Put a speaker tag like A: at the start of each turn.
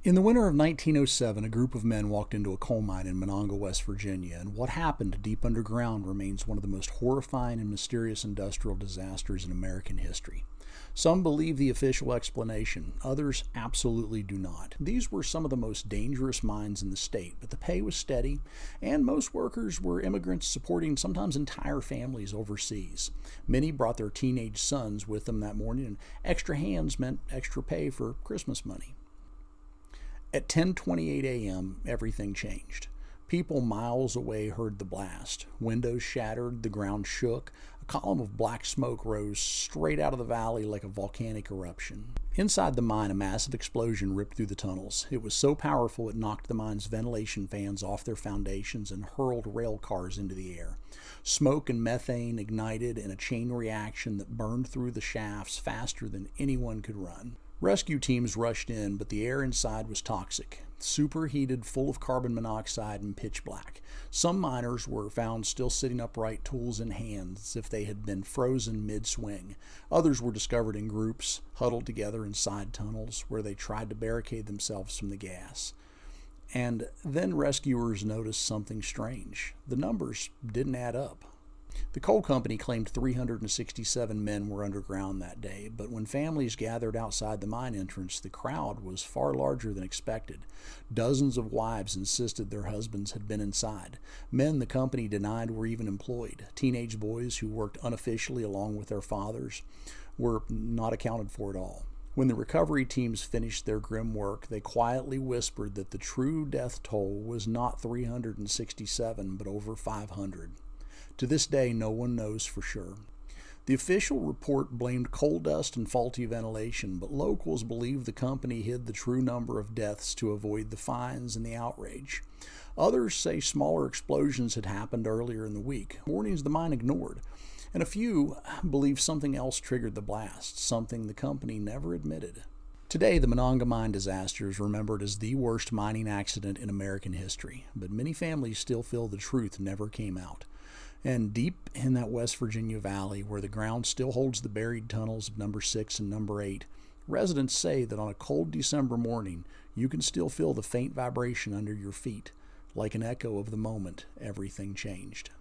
A: In the winter of 1907, a group of men walked into a coal mine in Monongah, West Virginia, and what happened deep underground remains one of the most horrifying and mysterious industrial disasters in American history. Some believe the official explanation, others absolutely do not. These were some of the most dangerous mines in the state, but the pay was steady, and most workers were immigrants supporting sometimes entire families overseas. Many brought their teenage sons with them that morning, and extra hands meant extra pay for Christmas money. At 10:28 a.m., everything changed. People miles away heard the blast. Windows shattered, the ground shook. A column of black smoke rose straight out of the valley like a volcanic eruption. Inside the mine, a massive explosion ripped through the tunnels. It was so powerful it knocked the mine's ventilation fans off their foundations and hurled rail cars into the air. Smoke and methane ignited in a chain reaction that burned through the shafts faster than anyone could run. Rescue teams rushed in, but the air inside was toxic, superheated, full of carbon monoxide and pitch black. Some miners were found still sitting upright, tools in hand, as if they had been frozen mid-swing. Others were discovered in groups, huddled together in side tunnels, where they tried to barricade themselves from the gas. And then rescuers noticed something strange. The numbers didn't add up. The coal company claimed 367 men were underground that day, but when families gathered outside the mine entrance, the crowd was far larger than expected. Dozens of wives insisted their husbands had been inside. Men the company denied were even employed. Teenage boys who worked unofficially along with their fathers were not accounted for at all. When the recovery teams finished their grim work, they quietly whispered that the true death toll was not 367, but over 500. To this day, no one knows for sure. The official report blamed coal dust and faulty ventilation, but locals believe the company hid the true number of deaths to avoid the fines and the outrage. Others say smaller explosions had happened earlier in the week, warnings the mine ignored, and a few believe something else triggered the blast, something the company never admitted. Today, the Monongah mine disaster is remembered as the worst mining accident in American history, but many families still feel the truth never came out. And deep in that West Virginia valley, where the ground still holds the buried tunnels of number 6 and number 8, residents say that on a cold December morning, you can still feel the faint vibration under your feet, like an echo of the moment everything changed.